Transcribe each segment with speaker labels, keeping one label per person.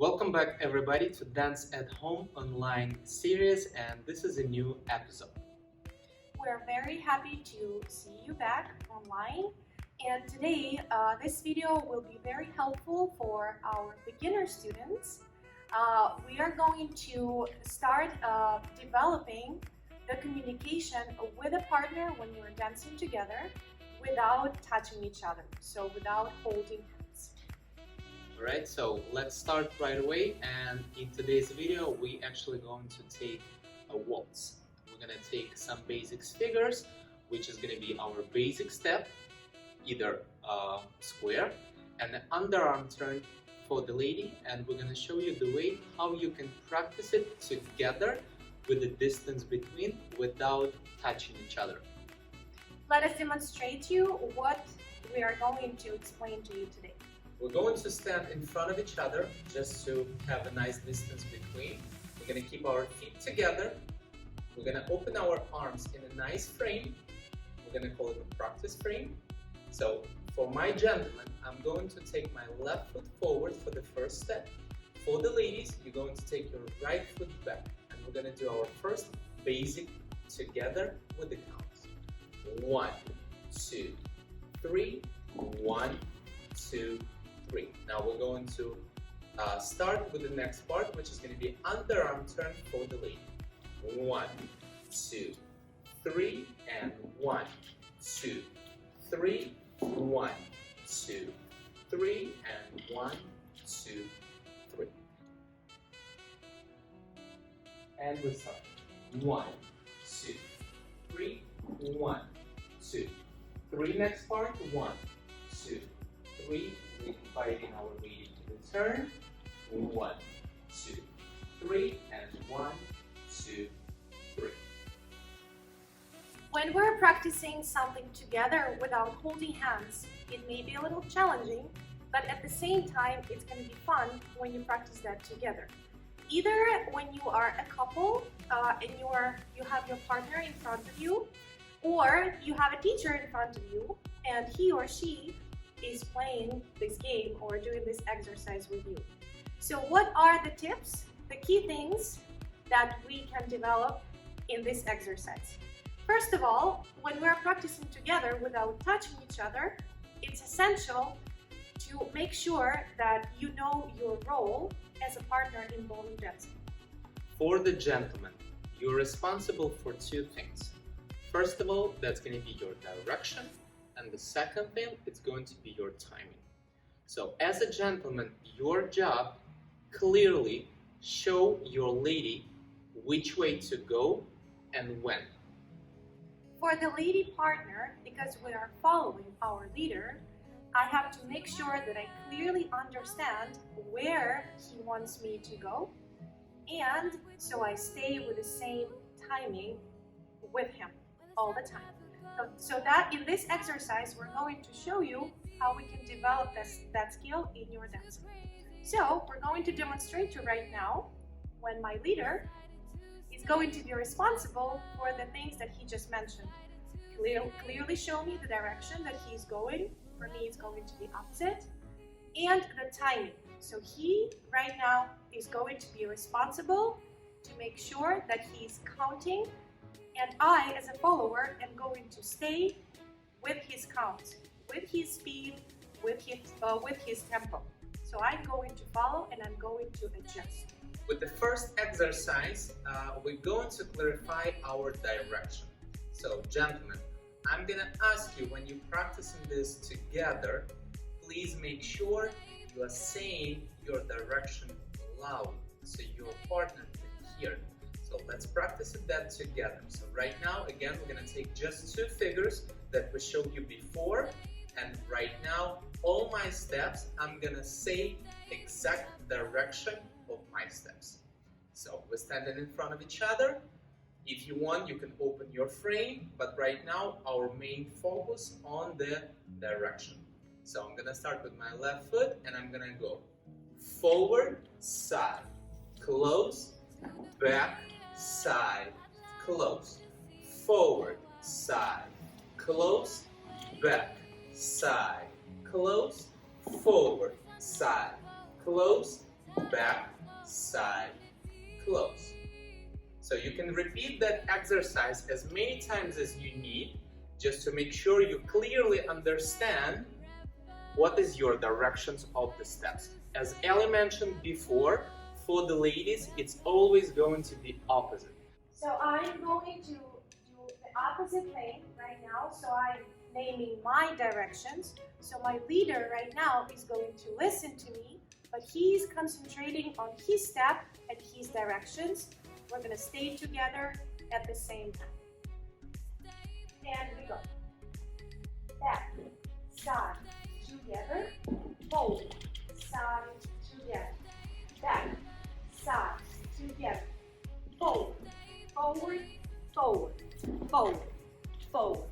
Speaker 1: Welcome back everybody to Dance at Home online series, and this is a new episode.
Speaker 2: We're very happy to see you back online, and today this video will be very helpful for our beginner students. We are going to start developing the communication with a partner when you're dancing together without touching each other, so without holding hands.
Speaker 1: Alright, so let's start right away, and in today's video we actually going to take a waltz. We're going to take some basic figures, which is going to be our basic step, either square and an underarm turn for the lady, and we're going to show you the way how you can practice it together with the distance between without touching each other.
Speaker 2: Let us demonstrate to you what we are going to explain to you today.
Speaker 1: We're going to stand in front of each other just to have a nice distance between. We're going to keep our feet together. We're going to open our arms in a nice frame. We're going to call it a practice frame. So for my gentleman, I'm going to take my left foot forward for the first step. For the ladies, you're going to take your right foot back. And we're going to do our first basic together with the counts. 1, 2, 3, 1, 2, 3. Now we're going to start with the next part, which is going to be underarm turn for the lady. 1, 2, 3, and 1, 2, 3, 1, 2, 3, and 1, 2, 3. And we start. 1, 2, 3, 1, 2, 3. Next part. 1, 2, 3. We're inviting our lady to the turn. 1, 2, 3, and 1, 2, 3.
Speaker 2: When we're practicing something together without holding hands, it may be a little challenging, but at the same time, it's going to be fun when you practice that together. Either when you are a couple and you have your partner in front of you, or you have a teacher in front of you and he or she is playing this game or doing this exercise with you. So what are the tips, the key things that we can develop in this exercise? First of all, when we're practicing together without touching each other, it's essential to make sure that you know your role as a partner in ballroom dancing.
Speaker 1: For the gentleman, you're responsible for two things. First of all, that's going to be your direction, and the second thing, it's going to be your timing. So as a gentleman, your job, clearly show your lady which way to go and when.
Speaker 2: For the lady partner, because we are following our leader, I have to make sure that I clearly understand where he wants me to go, and so I stay with the same timing with him all the time. So that in this exercise, we're going to show you how we can develop that skill in your dancing. So we're going to demonstrate to right now when my leader is going to be responsible for the things that he just mentioned. Clearly show me the direction that he's going. For me, it's going to be opposite. And the timing. So he right now is going to be responsible to make sure that he's counting, and I, as a follower, am going to stay with his count, with his speed, with his tempo. So I'm going to follow and I'm going to adjust.
Speaker 1: With the first exercise, we're going to clarify our direction. So, gentlemen, I'm going to ask you, when you're practicing this together, please make sure you are saying your direction loud so your partner can hear it. So let's practice that together. So right now, again, we're going to take just two figures that we showed you before, and right now, all my steps, I'm going to say exact direction of my steps. So we're standing in front of each other. If you want, you can open your frame, but right now, our main focus on the direction. So I'm going to start with my left foot, and I'm going to go forward, side, close, back, side, close, forward, side, close, back, side, close, forward, side, close, back, side, close. So you can repeat that exercise as many times as you need, just to make sure you clearly understand what is your directions of the steps. As Ellie mentioned before, for the ladies, it's always going to be opposite.
Speaker 2: So I'm going to do the opposite thing right now. So I'm naming my directions. So my leader right now is going to listen to me, but he's concentrating on his step and his directions. We're going to stay together at the same time. And we go. Back, side, together, forward, side, together. Back, side, together, forward, forward, forward, forward, forward,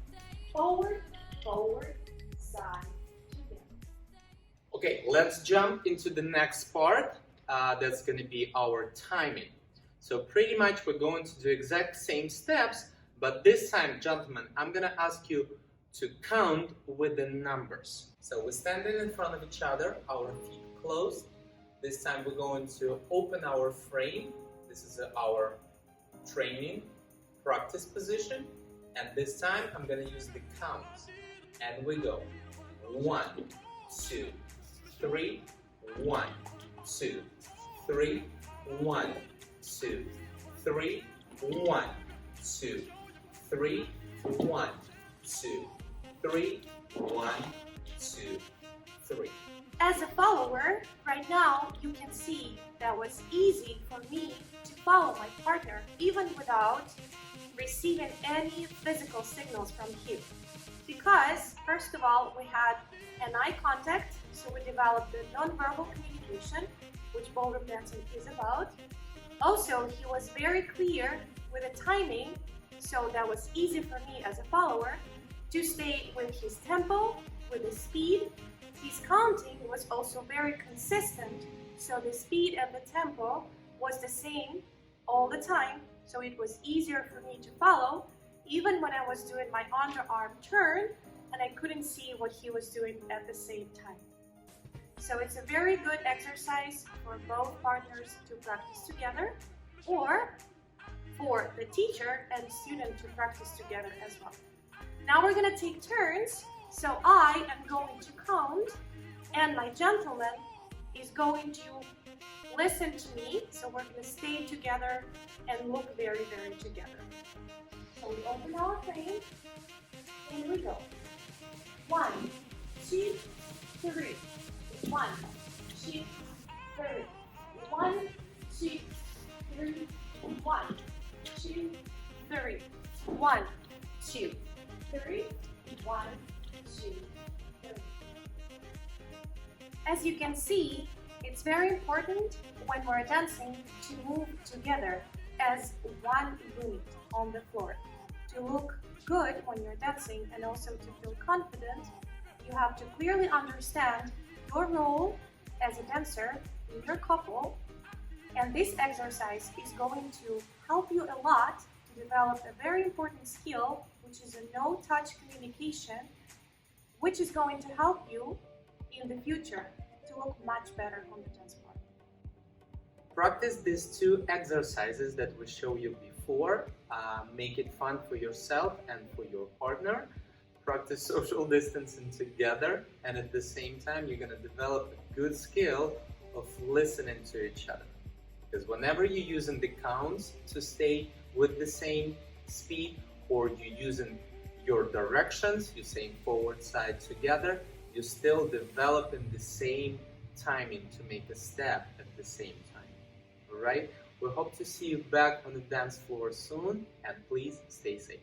Speaker 2: forward, forward, side, together.
Speaker 1: Okay, let's jump into the next part. That's going to be our timing. So pretty much we're going to do exact same steps, but this time, gentlemen, I'm going to ask you to count with the numbers. So we're standing in front of each other, our feet closed. This time we're going to open our frame. This is our training practice position. And this time I'm going to use the counts. And we go 1, 2, 3, 1, 2, 3, 1, 2, 3, 1, 2, 3, 1, 2, 3, 1, 2, 3.
Speaker 2: As a follower, right now you can see that was easy for me to follow my partner even without receiving any physical signals from him. Because, first of all, we had an eye contact, so we developed the nonverbal communication, which ballroom dancing is about. Also, he was very clear with the timing, so that was easy for me as a follower to stay with his tempo, with the speed. His counting was also very consistent, so the speed and the tempo was the same all the time, so it was easier for me to follow, even when I was doing my underarm turn and I couldn't see what he was doing at the same time. So it's a very good exercise for both partners to practice together, or for the teacher and student to practice together as well. Now we're going to take turns. So I am going to count, and my gentleman is going to listen to me. So we're going to stay together and look very, very together. So we open our frame, and we go. 1, 2, 3. 1, 2, 3. 1, 2, 3. 1, 2, 3. 1, 2, 3. 1, 2, 3. As you can see, it's very important when we're dancing to move together as one unit on the floor. To look good when you're dancing and also to feel confident, you have to clearly understand your role as a dancer in your couple, and this exercise is going to help you a lot to develop a very important skill, which is a no-touch communication, which is going to help you in the future to look much better on the dance floor.
Speaker 1: Practice these two exercises that we showed you before. Make it fun for yourself and for your partner. Practice social distancing together, and at the same time you're going to develop a good skill of listening to each other. Because whenever you're using the counts to stay with the same speed, or you're using your directions, you're saying forward, side, together, you're still developing the same timing to make a step at the same time. Alright? We hope to see you back on the dance floor soon, and please stay safe.